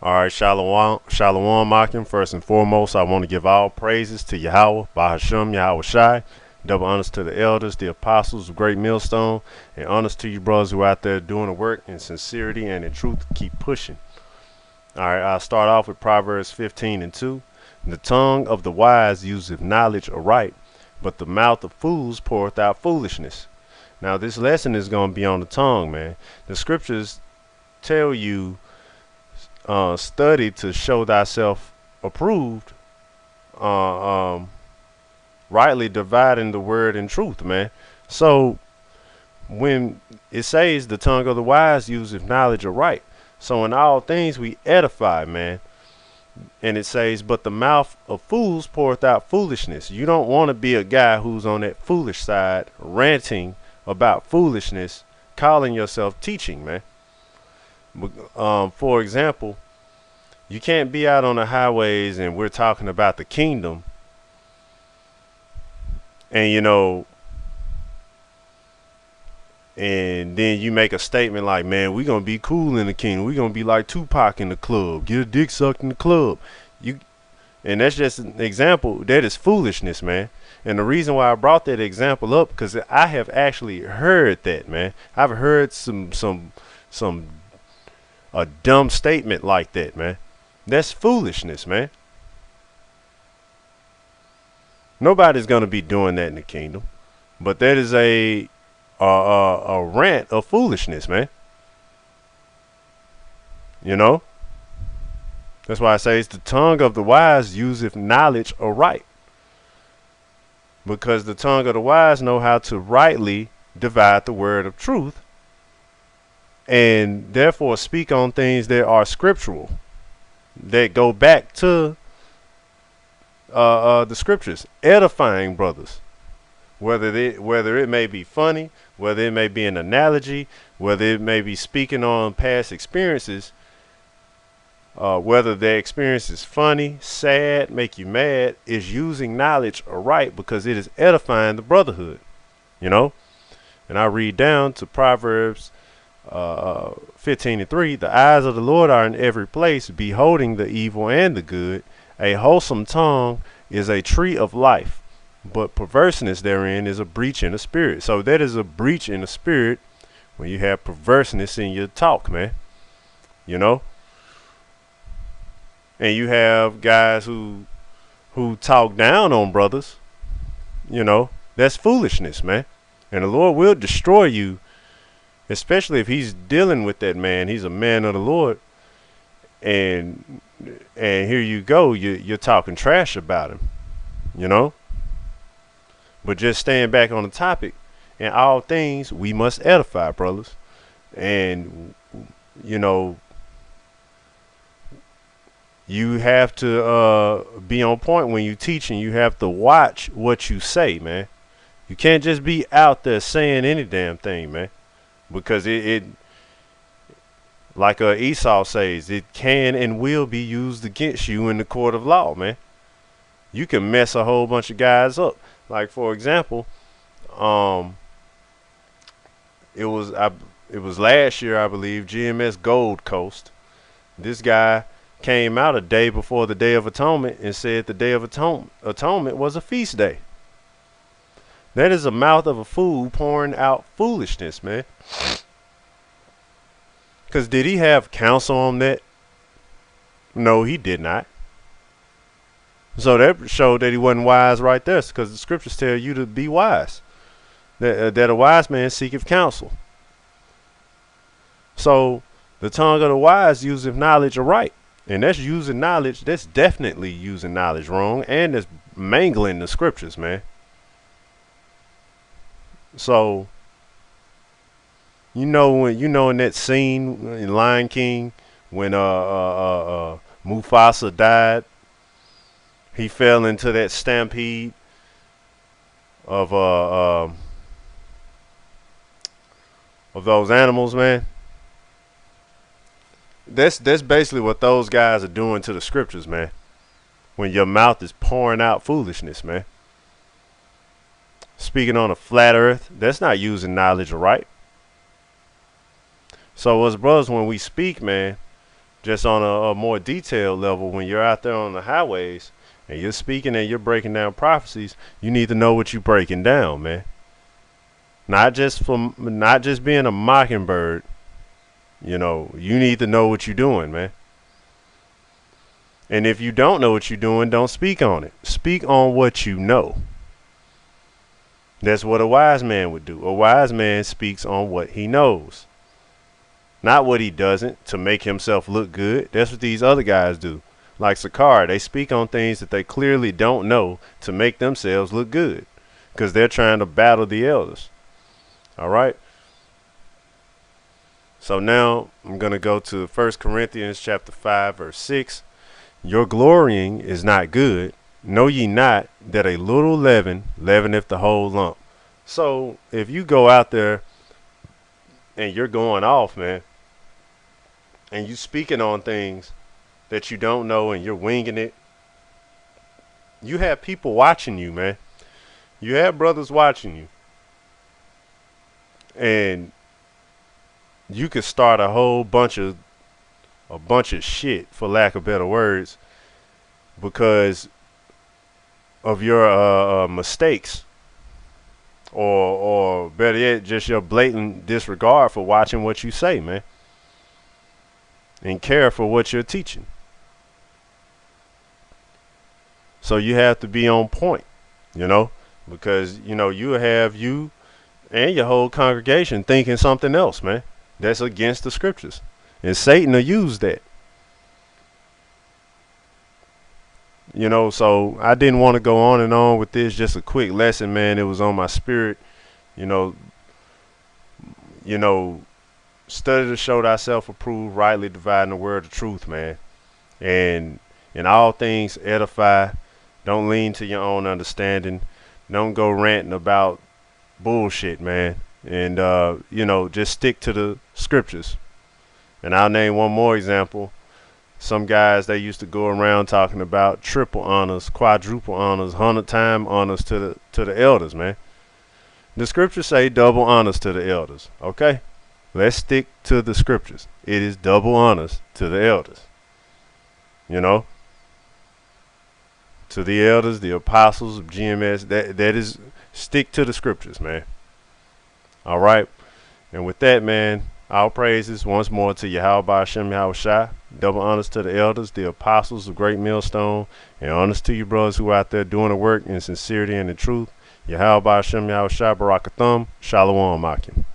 All right, Shalom, Shalom, Akim. First and foremost, I want to give all praises to Yahweh, Bahashem, Yahweh Shai. Double honors to the elders, the apostles of Great Millstone, and honors to you brothers who are out there doing the work in sincerity and in truth. Keep pushing. All right, I'll start off with Proverbs 15 and 2. The tongue of the wise useth knowledge aright, but the mouth of fools poureth out foolishness. Now, this lesson is going to be on the tongue, man. The scriptures tell you study to show thyself approved, uh, um, rightly dividing the word and truth, man. So when it says the tongue of the wise useth knowledge aright, so in all things we edify, man. And it says, but the mouth of fools poureth out foolishness. You don't want to be a guy who's on that foolish side, ranting about foolishness, calling yourself teaching, man. For example, you can't be out on the highways and we're talking about the kingdom, and and then you make a statement like, man, we're gonna be cool in the kingdom. We're gonna be like Tupac in the club, get a dick sucked in the club. You and that's just an example. That is foolishness, man. And the reason why I brought that example up, because I have actually heard that, man. I've heard some a dumb statement like that, man. That's foolishness, man. Nobody's gonna be doing that in the kingdom, but that is a rant of foolishness, man. You know, that's why I say it's the tongue of the wise useth knowledge aright, because the tongue of the wise know how to rightly divide the word of truth, and therefore speak on things that are scriptural, that go back to the scriptures, edifying brothers. Whether it may be funny, whether it may be an analogy, whether it may be speaking on past experiences, whether their experience is funny, sad, make you mad, is using knowledge aright because it is edifying the brotherhood, you know. And I read down to Proverbs 15 and 3. The eyes of the Lord are in every place, beholding the evil and the good. A wholesome tongue is a tree of life, but perverseness therein is a breach in the spirit. So that is a breach in the spirit when you have perverseness in your talk, man. You know? And you have guys who talk down on brothers. You know, that's foolishness, man. And the Lord will destroy you, especially if he's dealing with that man. He's a man of the Lord. And here you go, you're talking trash about him, you know. But just staying back on the topic, in all things we must edify, brothers. And you know, you have to be on point when you teach, and you have to watch what you say, man. You can't just be out there saying any damn thing, man, because it like Esau says, it can and will be used against you in the court of law, man. You can mess a whole bunch of guys up. Like, for example, it was last year, I believe, GMS Gold Coast. This guy came out a day before the Day of Atonement and said the Day of Atonement was a feast day. That is the mouth of a fool pouring out foolishness, man. Because did he have counsel on that? No, he did not. So that showed that he wasn't wise right there, because the scriptures tell you to be wise. That a wise man seeketh counsel. So the tongue of the wise useth knowledge aright. And that's using knowledge. That's definitely using knowledge wrong. And that's mangling the scriptures, man. So in that scene in Lion King when Mufasa died, he fell into that stampede of those animals, man. That's basically what those guys are doing to the scriptures, man. When your mouth is pouring out foolishness, man. Speaking on a flat earth, that's not using knowledge right. So as brothers, when we speak, man, just on a more detailed level, when you're out there on the highways and you're speaking and you're breaking down prophecies, you need to know what you're breaking down, man. Not just being a mockingbird. You need to know what you're doing, man. And if you don't know what you're doing, don't speak on it. Speak on what you know. That's what a wise man would do. A wise man speaks on what he knows, not what he doesn't, to make himself look good. That's what these other guys do. Like Sakar, they speak on things that they clearly don't know to make themselves look good, because they're trying to battle the elders. All right. So now I'm going to go to 1 Corinthians chapter 5, verse 6. Your glorying is not good. Know ye not that a little leaven leaveneth the whole lump? So if you go out there and you're going off, man, and you speaking on things that you don't know and you're winging it, you have people watching you, man. You have brothers watching you. And you could start a whole bunch of shit, for lack of better words, because of your mistakes, or better yet, just your blatant disregard for watching what you say, man, and care for what you're teaching. So you have to be on point, because you have you and your whole congregation thinking something else, man, that's against the scriptures, and Satan will use that. So I didn't want to go on and on with this. Just a quick lesson, man. It was on my spirit. You know, study to show thyself approved, rightly dividing the word of truth, man. And in all things, edify. Don't lean to your own understanding. Don't go ranting about bullshit, man. And, just stick to the scriptures. And I'll name one more example. Some guys, they used to go around talking about triple honors, quadruple honors, 100-time honors to the elders, man. The scriptures say double honors to the elders, okay? Let's stick to the scriptures. It is double honors to the elders. To the elders, the apostles of GMS, that is, stick to the scriptures, man. All right? And with that, man, all praises once more to Yahweh Hashem Yahweh Shai. Double honors to the elders, the apostles of Great Millstone, and honors to you brothers who are out there doing the work in sincerity and in truth. Yahweh Hashem Yahweh Shai, Barakathum, Shalom Akim.